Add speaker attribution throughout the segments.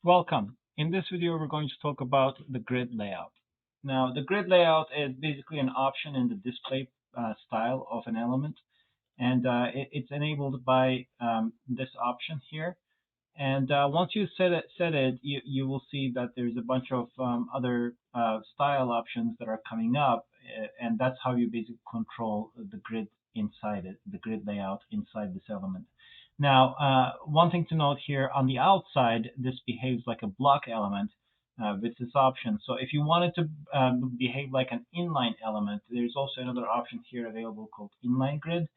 Speaker 1: Welcome. In this video, we're going to talk about the grid layout. Now, the grid layout is basically an option in the display style of an element, and it's enabled by this option here. And once you set it, you will see that there's a bunch of other style options that are coming up, and that's how you basically control the grid inside it, the grid layout inside this element. Now, one thing to note here, on the outside, this behaves like a block element with this option. So if you wanted to behave like an inline element, there's also another option here available called inline grid.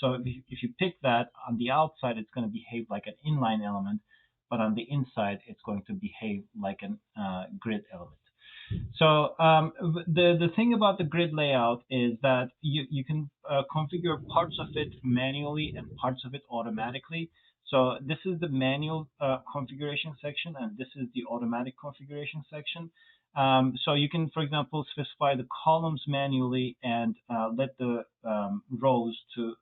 Speaker 1: So if you pick that, on the outside, it's going to behave like an inline element, but on the inside, it's going to behave like an grid element. So the thing about the grid layout is that you can configure parts of it manually and parts of it automatically. So this is the manual configuration section, and this is the automatic configuration section. So you can, for example, specify the columns manually and let the rows to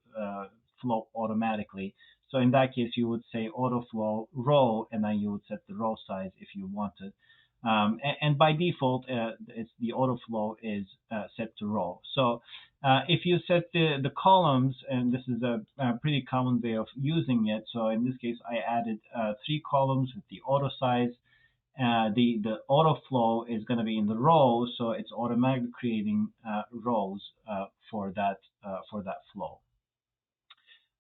Speaker 1: flow automatically. So in that case, you would say auto flow row, and then you would set the row size if you wanted. And by default, it's the auto flow is set to row. So if you set the columns, and this is a pretty common way of using it. So in this case, I added 3 columns with the auto size. The auto flow is going to be in the row, so it's automatically creating rows for that flow.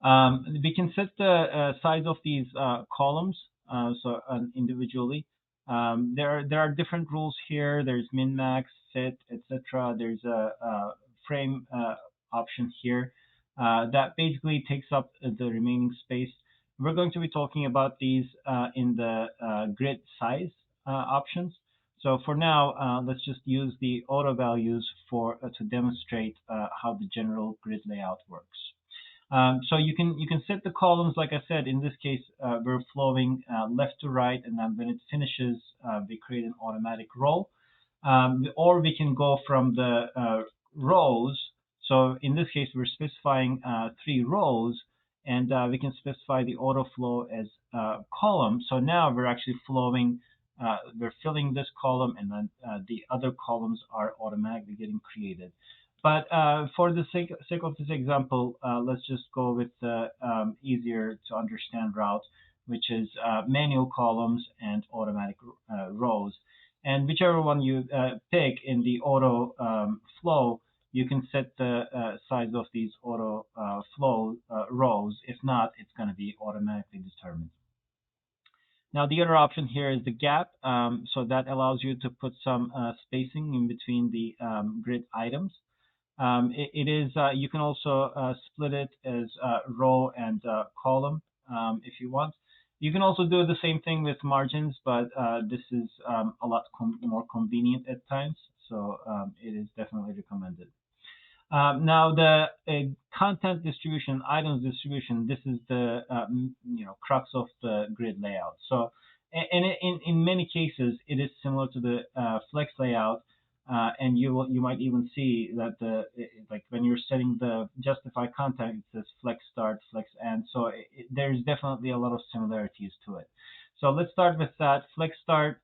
Speaker 1: We can set the size of these columns individually. There are different rules here. There's min, max, fit, etc. There's a frame option here that basically takes up the remaining space. We're going to be talking about these in the grid size options. So for now, let's just use the auto values to demonstrate how the general grid layout works. So you can set the columns, like I said. In this case, we're flowing left to right, and then when it finishes, we create an automatic row. Or we can go from the rows. So in this case, we're specifying 3 rows, and we can specify the auto flow as column. So now we're actually flowing, we're filling this column, and then the other columns are automatically getting created. But for the sake of this example, let's just go with the easier to understand route, which is manual columns and automatic rows. And whichever one you pick in the auto flow, you can set the size of these auto flow rows. If not, it's going to be automatically determined. Now, the other option here is the gap. So that allows you to put some spacing in between the grid items. You can also split it as row and column if you want. You can also do the same thing with margins, but this is a lot more convenient at times, so it is definitely recommended. Now, the content distribution, items distribution, this is the crux of the grid layout. So, and in many cases, it is similar to the flex layout. And you might even see that like when you're setting the justify content, it says flex start, flex end. So there's definitely a lot of similarities to it. So let's start with that flex start,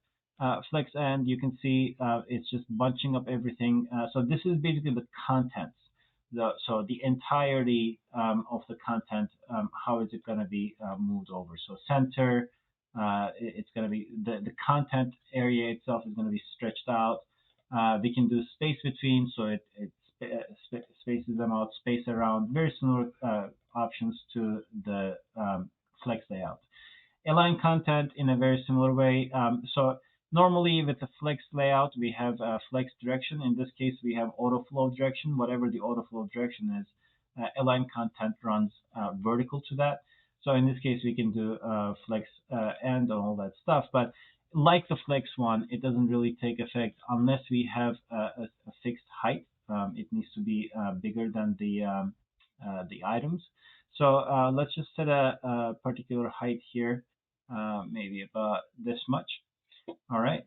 Speaker 1: flex end. You can see it's just bunching up everything. So this is basically the contents. So the entirety of the content, how is it going to be moved over? So center, it's going to be the content area itself is going to be stretched out. We can do space between, so it spaces them out, space around, very similar options to the flex layout. Align content in a very similar way. So normally with the flex layout, we have flex direction. In this case, we have auto flow direction. Whatever the auto flow direction is, align content runs vertical to that. So in this case, we can do flex and all that stuff. But like the flex one, it doesn't really take effect unless we have a fixed height. It needs to be bigger than the items. So let's just set a particular height here, maybe about this much. All right.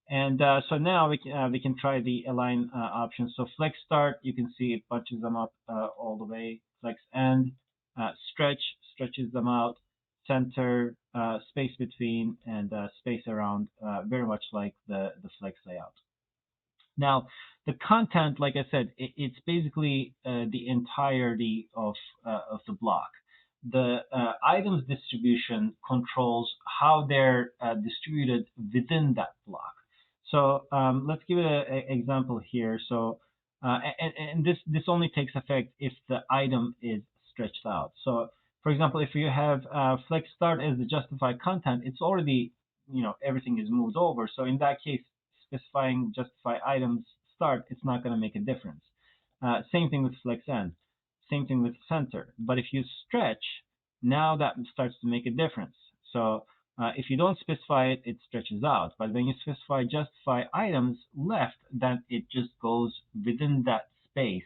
Speaker 1: And so now we can try the align option. So flex start, you can see it bunches them up all the way. Flex end, stretches them out. center, space between, and space around, very much like the flex layout. Now, the content, like I said, it's basically the entirety of the block. The items distribution controls how they're distributed within that block. So let's give an example here. So and this only takes effect if the item is stretched out. So for example, if you have flex start as the justified content, it's already, everything is moved over. So in that case, specifying justify items start, it's not going to make a difference. Same thing with flex end. Same thing with center. But if you stretch, now that starts to make a difference. So if you don't specify it, it stretches out. But when you specify justify items left, then it just goes within that space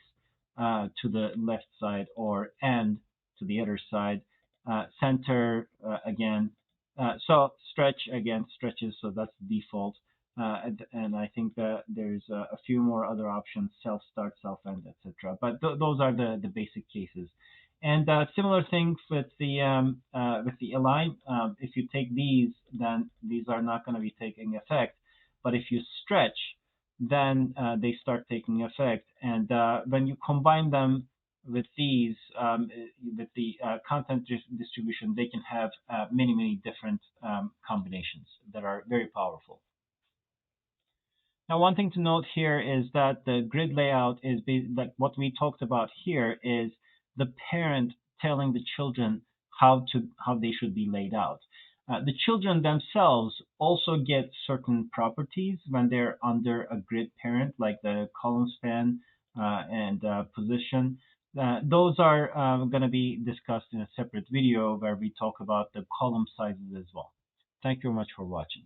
Speaker 1: to the left side, or end to the other side. Center again. So stretch again stretches, so that's the default. And I think that there's a few more other options: self start, self end, etc. But those are the basic cases. And similar thing with the align. If you take these, then these are not going to be taking effect. But if you stretch, then they start taking effect. And when you combine them with these, with the content distribution, they can have many different combinations that are very powerful. Now, one thing to note here is that the grid layout is like what we talked about here is the parent telling the children how they should be laid out. The children themselves also get certain properties when they're under a grid parent, like the column span and position. Those are going to be discussed in a separate video where we talk about the column sizes as well. Thank you very much for watching.